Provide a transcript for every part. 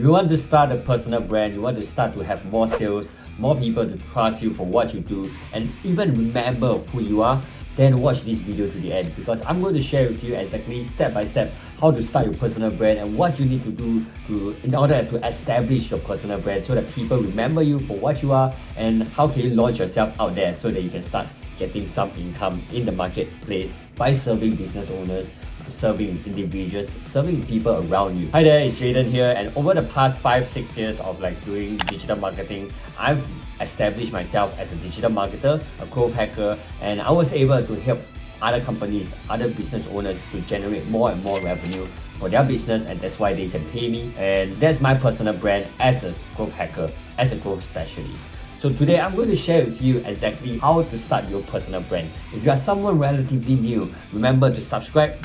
you want to start a personal brand, you want to start to have more sales, more people to trust you for what you do, and even remember who you are, then watch this video to the end, because I'm going to share with you exactly step by step how to start your personal brand and what you need to do in order to establish your personal brand so that people remember you for what you are, and how can you launch yourself out there so that you can start getting some income in the marketplace by serving business owners, serving individuals, serving people around you. Hi there, it's Jayden here, and over the past 5-6 years of doing digital marketing, I've established myself as a digital marketer, a growth hacker, and I was able to help other companies, other business owners to generate more and more revenue for their business, and that's why they can pay me. And that's my personal brand as a growth hacker, as a growth specialist. So today I'm going to share with you exactly how to start your personal brand. If you are someone relatively new, remember to subscribe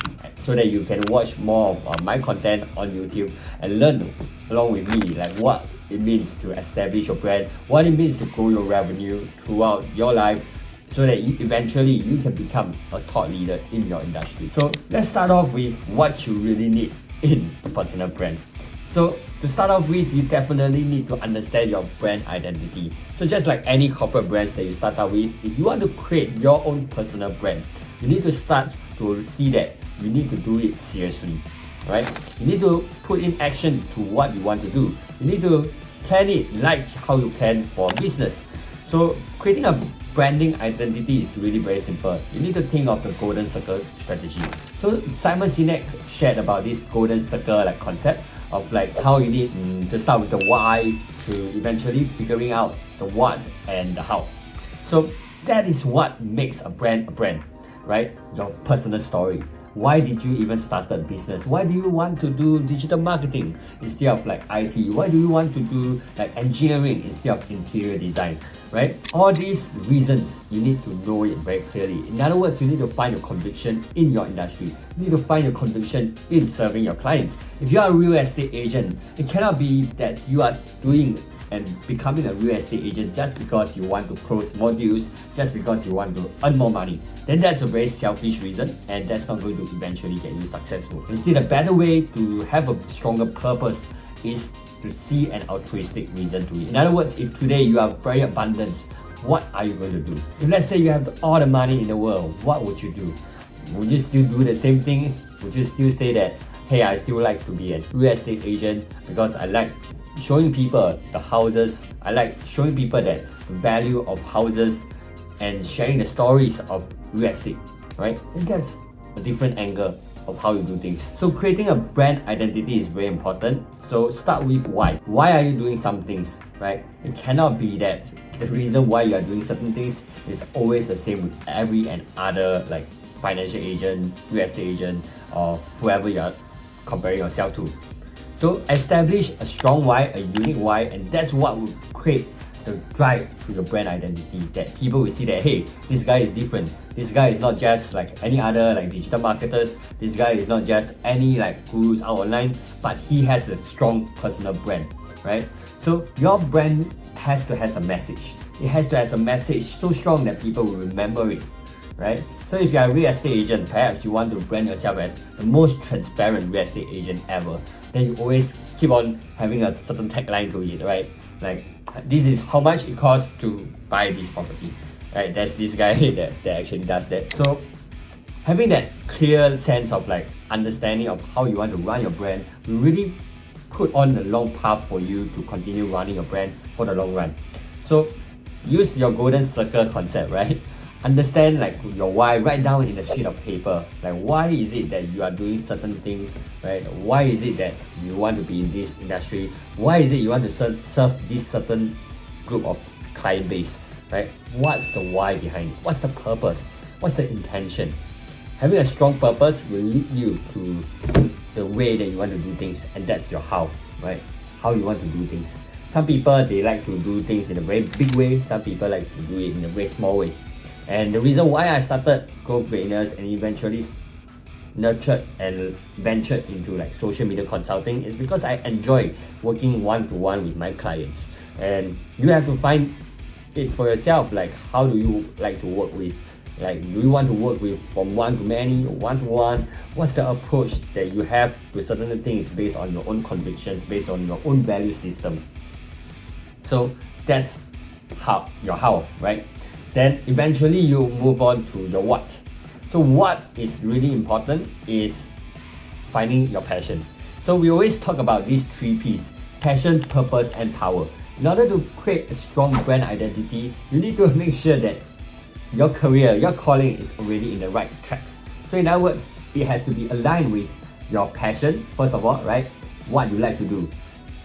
so that you can watch more of my content on YouTube and learn along with me what it means to establish your brand, what it means to grow your revenue throughout your life, so that eventually you can become a thought leader in your industry. So let's start off with what you really need in a personal brand. So to start off with, you definitely need to understand your brand identity. So just like any corporate brands that you start out with, if you want to create your own personal brand, you need to start to see that you need to do it seriously, right? You need to put in action to what you want to do. You need to plan it like how you plan for business. So creating a branding identity is really very simple. You need to think of the golden circle strategy. So Simon Sinek shared about this golden circle concept of how you need to start with the why to eventually figuring out the what and the how. So that is what makes a brand, right? Your personal story. Why did you even start a business? Why do you want to do digital marketing instead of IT? Why do you want to do engineering instead of interior design, right? All these reasons, you need to know it very clearly. In other words, you need to find your conviction in your industry. You need to find your conviction in serving your clients. If you are a real estate agent, it cannot be that you are doing and becoming a real estate agent just because you want to close more deals, just because you want to earn more money. Then that's a very selfish reason, and that's not going to eventually get you successful. Instead, a better way to have a stronger purpose is to see an altruistic reason to it. In other words, if today you are very abundant, what are you going to do? If let's say you have all the money in the world, what would you do? Would you still do the same things? Would you still say that, hey, I still like to be a real estate agent because I like showing people the houses, I like showing people that the value of houses and sharing the stories of real estate, right? And that's a different angle of how you do things. So creating a brand identity is very important. So start with why. Why are you doing some things, right? It cannot be that the reason why you are doing certain things is always the same with every and other financial agent, real estate agent, or whoever you are comparing yourself to. So establish a strong why, a unique why, and that's what will create the drive to your brand identity, that people will see that, hey, this guy is different. This guy is not just any other digital marketers. This guy is not just any gurus out online, but he has a strong personal brand, right? So your brand has to have a message. It has to have a message so strong that people will remember it, right? So if you're a real estate agent, perhaps you want to brand yourself as the most transparent real estate agent ever. Then you always keep on having a certain tagline to it, right? This is how much it costs to buy this property, right? There's this guy that actually does that. So having that clear sense of understanding of how you want to run your brand will really put on a long path for you to continue running your brand for the long run. So use your golden circle concept, right? Understand your why, write down in a sheet of paper. Why is it that you are doing certain things, right? Why is it that you want to be in this industry? Why is it you want to serve this certain group of client base, right? What's the why behind it? What's the purpose? What's the intention? Having a strong purpose will lead you to the way that you want to do things, and that's your how, right? How you want to do things. Some people, they like to do things in a very big way. Some people like to do it in a very small way. And the reason why I started Growth Trainers and eventually nurtured and ventured into social media consulting is because I enjoy working one-to-one with my clients. And you have to find it for yourself, how do you like to work with Like, do you want to work with from one to many, one to one? What's the approach that you have to certain things based on your own convictions, based on your own value system? So that's your how, right? Then eventually you move on to your what. So what is really important is finding your passion. So we always talk about these 3 P's: passion, purpose, and power. In order to create a strong brand identity, you need to make sure that your career, your calling is already in the right track. So in other words, it has to be aligned with your passion, first of all, right? What you like to do.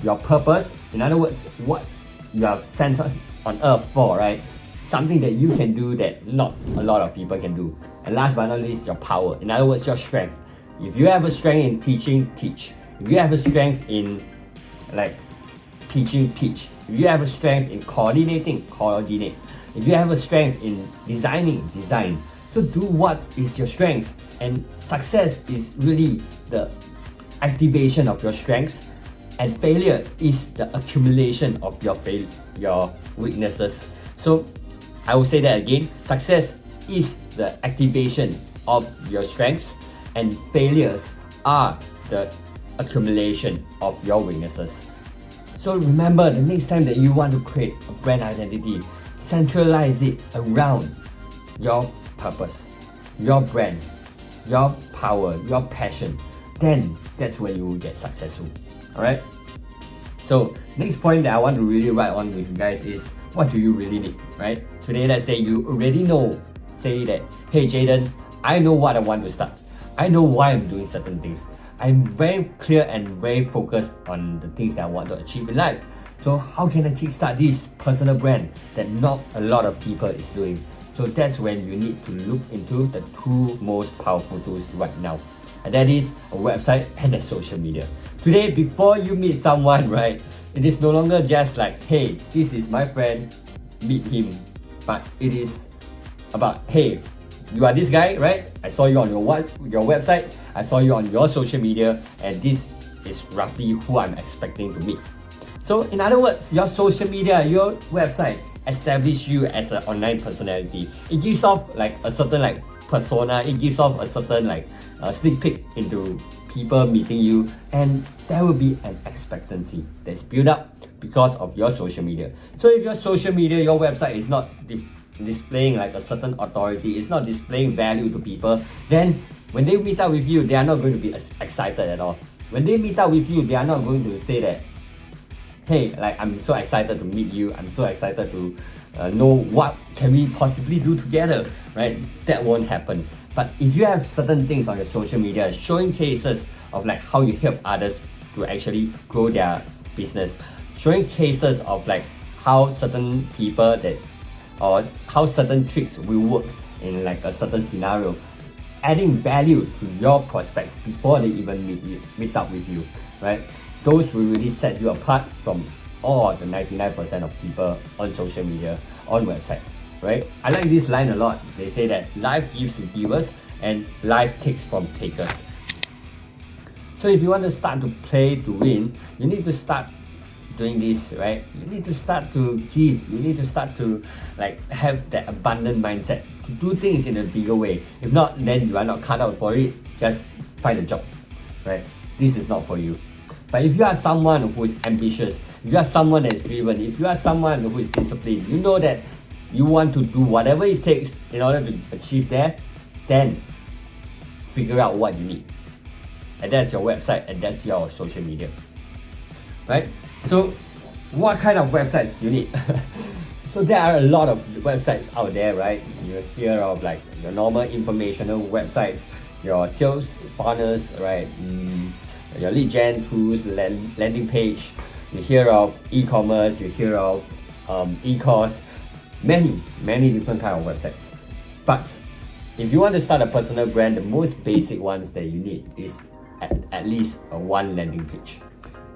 Your purpose, in other words, what you are sent on earth for, right? Something that you can do that not a lot of people can do. And last but not least, your power. In other words, your strength. If you have a strength in teaching, teach. If you have a strength in like teaching, teach. If you have a strength in coordinating, coordinate. If you have a strength in designing, design. So do what is your strength. And success is really the activation of your strengths, and failure is the accumulation of your weaknesses. So I will say that again: success is the activation of your strengths, and failures are the accumulation of your weaknesses. So remember, the next time that you want to create a brand identity, centralize it around your purpose, your brand, your power, your passion. Then that's where you will get successful. Alright? So next point that I want to really write on with you guys is, what do you really need, right? Today, let's say you already know, say that, hey Jayden, I know what I want to start. I know why I'm doing certain things. I'm very clear and very focused on the things that I want to achieve in life. So how can I kickstart this personal brand that not a lot of people is doing? So that's when you need to look into the 2 most powerful tools right now. And that is a website and a social media. Today, before you meet someone, right, it is no longer just like, hey, this is my friend, meet him. But it is about, hey, you are this guy, right? I saw you on your website, I saw you on your social media, and this is roughly who I'm expecting to meet. So in other words, your social media, your website establish you as an online personality. It gives off like a certain like persona, it gives off a certain like sneak peek into people meeting you, and there will be an expectancy that's built up because of your social media. So if your social media, your website is not displaying like a certain authority, it's not displaying value to people, then when they meet up with you, they are not going to be excited at all. When they meet up with you, they are not going to say that, hey, like, I'm so excited to meet you, I'm so excited to know what can we possibly do together, right? That won't happen. But if you have certain things on your social media showing cases of like how you help others to actually grow their business, showing cases of like how certain people that, or how certain tricks will work in like a certain scenario, adding value to your prospects before they even meet up with you, right? Those will really set you apart from all the 99% of people on social media, on website, right? I like this line a lot. They say that life gives to givers and life takes from takers. So if you want to start to play to win, you need to start doing this, right? You need to start to give. You need to start to like have that abundant mindset to do things in a bigger way. If not, then you are not cut out for it. Just find a job, right? This is not for you. But if you are someone who is ambitious, if you are someone that is driven, if you are someone who is disciplined, you know that you want to do whatever it takes in order to achieve that, then figure out what you need. And that's your website and that's your social media, right? So what kind of websites you need? So there are a lot of websites out there, right? You hear of like your normal informational websites, your sales funnels, right? Your lead gen tools, landing page. You hear of e-commerce, you hear of e-course, many different kind of websites. But if you want to start a personal brand, the most basic ones that you need is at least a one landing page.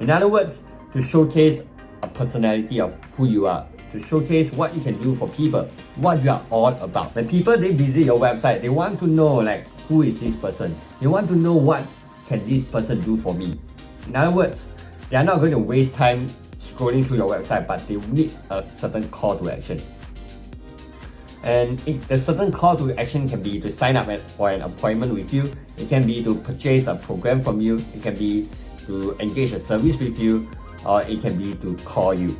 In other words, to showcase a personality of who you are, to showcase what you can do for people, what you are all about. When people they visit your website, they want to know like, who is this person? They want to know what can this person do for me. In other words, they are not going to waste time scrolling through your website, but they need a certain call to action. And a certain call to action can be to sign up for an appointment with you. It can be to purchase a program from you. It can be to engage a service with you, or it can be to call you.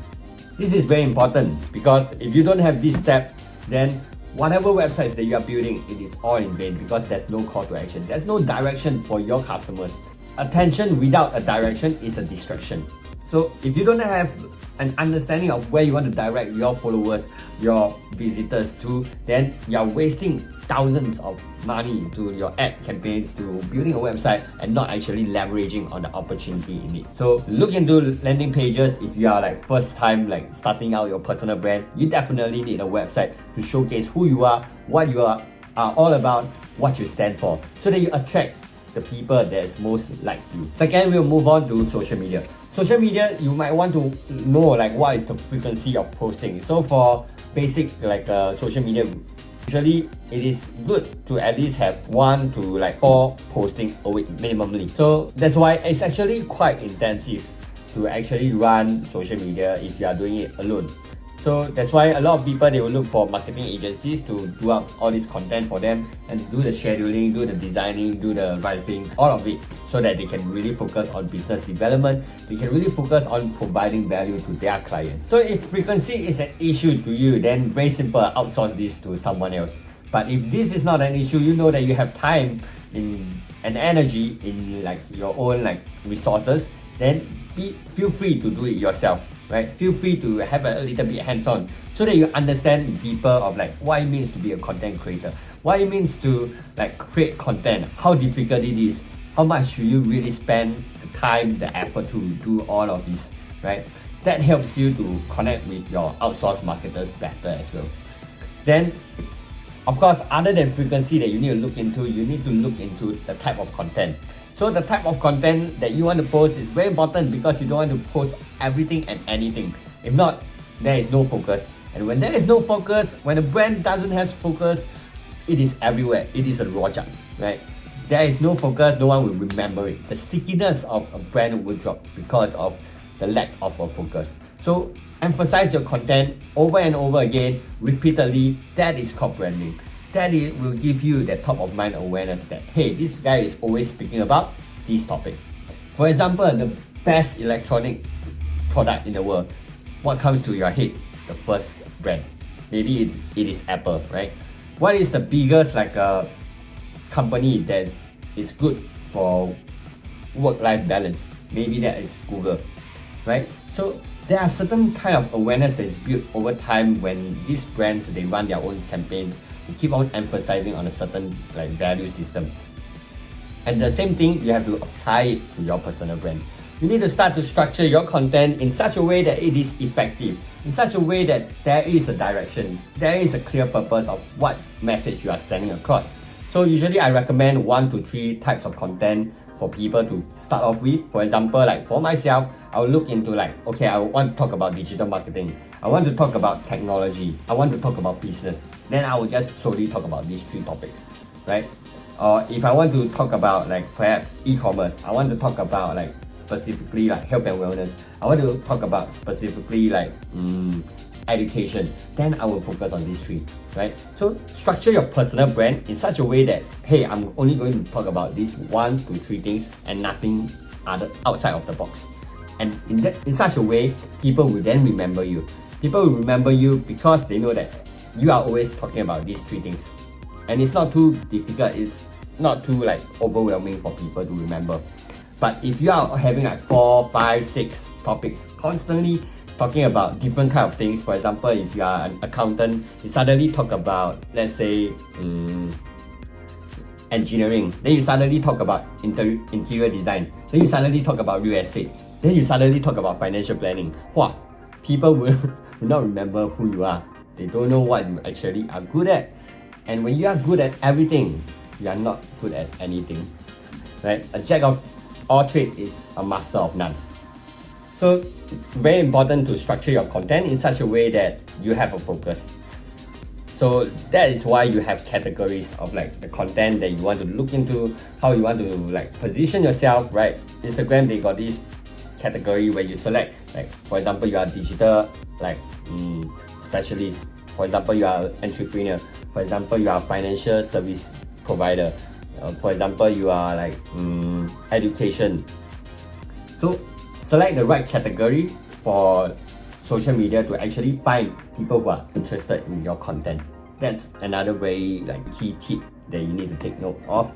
This is very important because if you don't have this step, then whatever websites that you are building, it is all in vain because there's no call to action. There's no direction for your customers. Attention without a direction is a distraction. So if you don't have an understanding of where you want to direct your followers, your visitors to, then you're wasting thousands of money to your ad campaigns, to building a website, and not actually leveraging on the opportunity in it. So look into landing pages. If you are like first time like starting out your personal brand, you definitely need a website to showcase who you are, what you are all about, what you stand for, so that you attract the people that is most like you. Second, we'll move on to social media. Social media, you might want to know like what is the frequency of posting. So for basic like social media, usually it is good to at least have 1 to like 4 posting a week minimally. So that's why it's actually quite intensive to actually run social media if you are doing it alone. So that's why a lot of people, they will look for marketing agencies to do up all this content for them and do the scheduling, do the designing, do the writing, all of it, so that they can really focus on business development. They can really focus on providing value to their clients. So if frequency is an issue to you, then very simple, outsource this to someone else. But if this is not an issue, you know that you have time and energy in like your own like resources, then feel free to do it yourself. Right? Feel free to have a little bit hands-on so that you understand deeper of like what it means to be a content creator, what it means to like create content, how difficult it is, how much should you really spend the time, the effort to do all of this, right? That helps you to connect with your outsourced marketers better as well. Then, of course, other than frequency that you need to look into, you need to look into the type of content. So the type of content that you want to post is very important because you don't want to post everything and anything. If not, there is no focus. And when there is no focus, when a brand doesn't have focus, it is everywhere. It is a rojak, right? There is no focus, no one will remember it. The stickiness of a brand will drop because of the lack of a focus. So emphasize your content over and over again, repeatedly. That is called branding. That will give you that top of mind awareness that, hey, this guy is always speaking about this topic. For example, the best electronic product in the world, what comes to your head? The first brand. Maybe it is Apple, right? What is the biggest like company that is good for work-life balance? Maybe that is Google, right? So there are certain kind of awareness that is built over time when these brands, they run their own campaigns. Keep on emphasizing on a certain like value system. And the same thing, you have to apply it to your personal brand. You need to start to structure your content in such a way that it is effective, in such a way that there is a direction, there is a clear purpose of what message you are sending across. So usually I recommend 1 to 3 types of content for people to start off with. For example, like for myself, I will look into like, okay, I want to talk about digital marketing. I want to talk about technology. I want to talk about business. Then I will just solely talk about these 3 topics, right? Or if I want to talk about like perhaps e-commerce, I want to talk about like specifically like health and wellness. I want to talk about specifically like education. Then I will focus on these 3, right? So structure your personal brand in such a way that, hey, I'm only going to talk about these 1 to 3 things and nothing other outside of the box. And in such a way, people will then remember you. People will remember you because they know that you are always talking about these 3 things. And it's not too difficult, it's not too like overwhelming for people to remember. But if you are having like 4, 5, 6 topics constantly talking about different kind of things, for example, if you are an accountant, you suddenly talk about, let's say, engineering, then you suddenly talk about interior design, then you suddenly talk about real estate, then you suddenly talk about financial planning. Wow, people will not remember who you are. They don't know what you actually are good at. And when you are good at everything, you are not good at anything, right? A jack of all trades is a master of none. So very important to structure your content in such a way that you have a focus. So that is why you have categories of like the content that you want to look into, how you want to like position yourself, right? Instagram, they got this category where you select, like for example, you are digital like specialist For example, you are an entrepreneur. For example, you are a financial service provider. For example, you are like education. So select the right category for social media to actually find people who are interested in your content. That's another very like key tip that you need to take note of,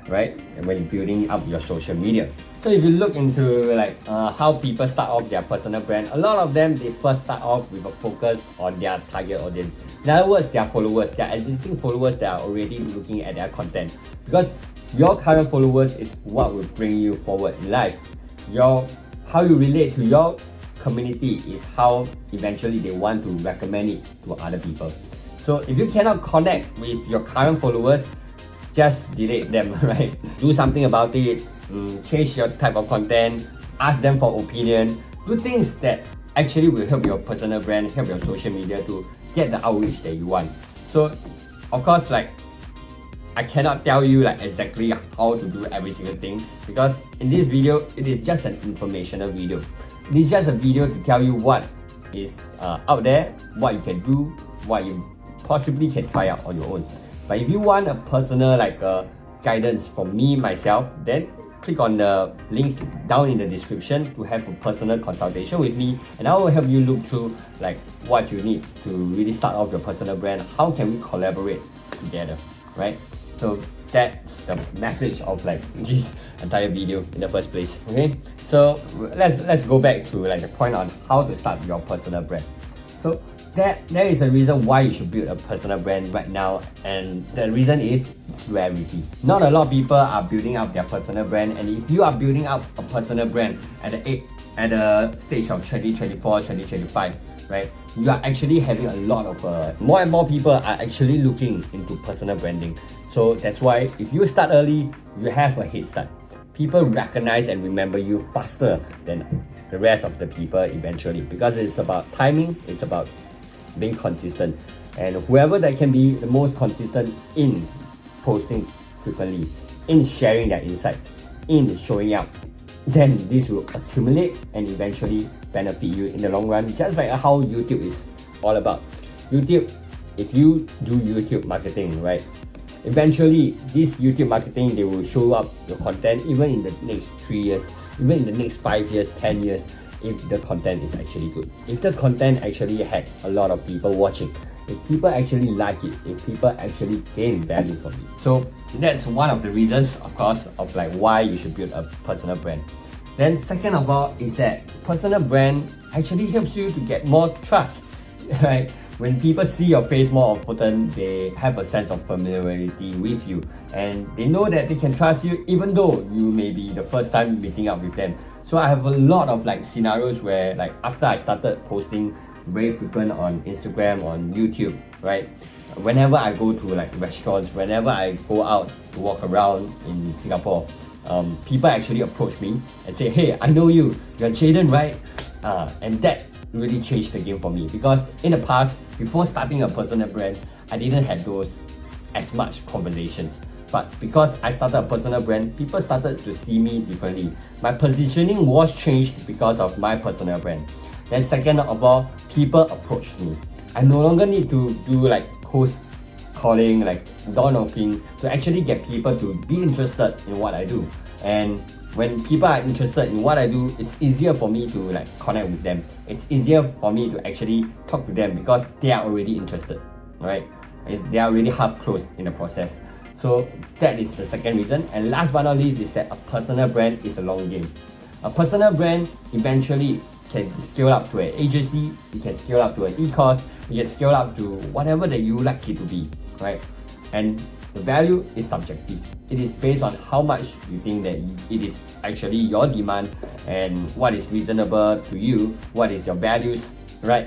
right? And when you're building up your social media. So if you look into like how people start off their personal brand, a lot of them, they first start off with a focus on their target audience. In other words, their followers, their existing followers that are already looking at their content. Because your current followers is what will bring you forward in life. How you relate to your community is how eventually they want to recommend it to other people. So if you cannot connect with your current followers, just delete them, right? Do something about it, change your type of content, ask them for opinion, do things that actually will help your personal brand, help your social media to get the outreach that you want. So of course, like I cannot tell you like exactly how to do every single thing, because in this video, it is just an informational video. It is just a video to tell you what is out there, what you can do, what you possibly can try out on your own. But if you want a personal like guidance from me myself, then click on the link down in the description to have a personal consultation with me, and I will help you look through like what you need to really start off your personal brand. How can we collaborate together, right? So that's the message of like this entire video in the first place. Okay, so let's go back to like the point on how to start your personal brand. So there is a reason why you should build a personal brand right now, and the reason is it's rarity. Not a lot of people are building up their personal brand, and if you are building up a personal brand at the stage of 2024, 2025, right, you are actually having a lot of more and more people are actually looking into personal branding. So that's why if you start early, you have a head start. People recognize and remember you faster than the rest of the people eventually, because it's about timing, it's about being consistent, and whoever that can be the most consistent in posting frequently, in sharing their insights, in showing up, then this will accumulate and eventually benefit you in the long run, just like how YouTube is all about. YouTube, if you do YouTube marketing, right, eventually this YouTube marketing, they will show up your content even in the next 3 years, even in the next 5 years, 10 years, if the content is actually good, if the content actually had a lot of people watching, if people actually like it, if people actually gain value from it. So that's one of the reasons, of course, of like why you should build a personal brand. Then second of all is that personal brand actually helps you to get more trust, right? When people see your face more often, they have a sense of familiarity with you, and they know that they can trust you even though you may be the first time meeting up with them. So I have a lot of like scenarios where like after I started posting very frequent on Instagram, on YouTube, right? Whenever I go to like restaurants, whenever I go out to walk around in Singapore, people actually approach me and say, "Hey, I know you, you're Jayden, right?" And that really changed the game for me, because in the past, before starting a personal brand, I didn't have those as much conversations. But because I started a personal brand, people started to see me differently. My positioning was changed because of my personal brand. Then second of all, people approached me. I no longer need to do like cold calling, like door knocking, to actually get people to be interested in what I do. And when people are interested in what I do, it's easier for me to like connect with them. It's easier for me to actually talk to them because they are already interested, right? They are already half closed in the process. So that is the second reason. And last but not least is that a personal brand is a long game. A personal brand eventually can scale up to an agency, you can scale up to an e-course, you can scale up to whatever that you like it to be, right? And the value is subjective. It is based on how much you think that it is actually your demand and what is reasonable to you, what is your values, right?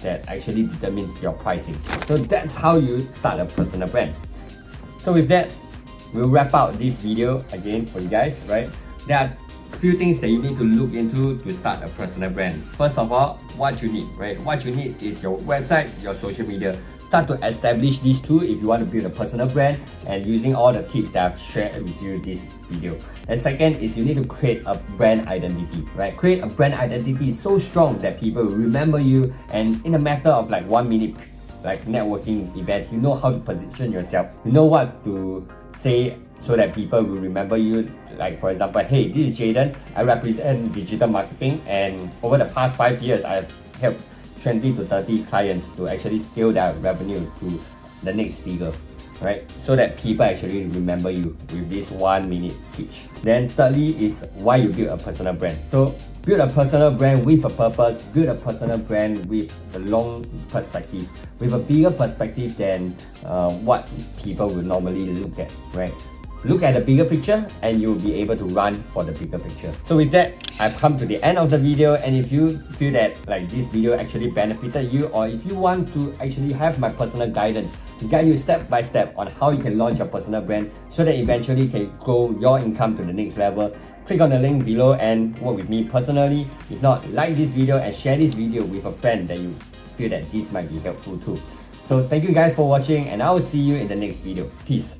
That actually determines your pricing. So that's how you start a personal brand. So with that, we'll wrap out this video again for you guys, right? There are a few things that you need to look into to start a personal brand. First of all, what you need, right? What you need is your website, your social media. Start to establish these two if you want to build a personal brand, and using all the tips that I've shared with you this video. And second is you need to create a brand identity, right? Create a brand identity so strong that people will remember you, and in a matter of like 1 minute like networking events, you know how to position yourself, you know what to say so that people will remember you. Like for example, hey, this is Jayden, I represent digital marketing, and over the past 5 years, I've helped 20 to 30 clients to actually scale their revenue to the next figure, right? So that people actually remember you with this 1 minute pitch. Then thirdly is why you build a personal brand. So build a personal brand with a purpose, build a personal brand with a long perspective, with a bigger perspective than what people will normally look at, right? Look at the bigger picture and you'll be able to run for the bigger picture. So with that, I've come to the end of the video, and if you feel that like this video actually benefited you, or if you want to actually have my personal guidance to guide you step by step on how you can launch your personal brand so that eventually you can grow your income to the next level, click on the link below and work with me personally. If not, like this video and share this video with a friend that you feel that this might be helpful too. So thank you guys for watching, and I will see you in the next video. Peace.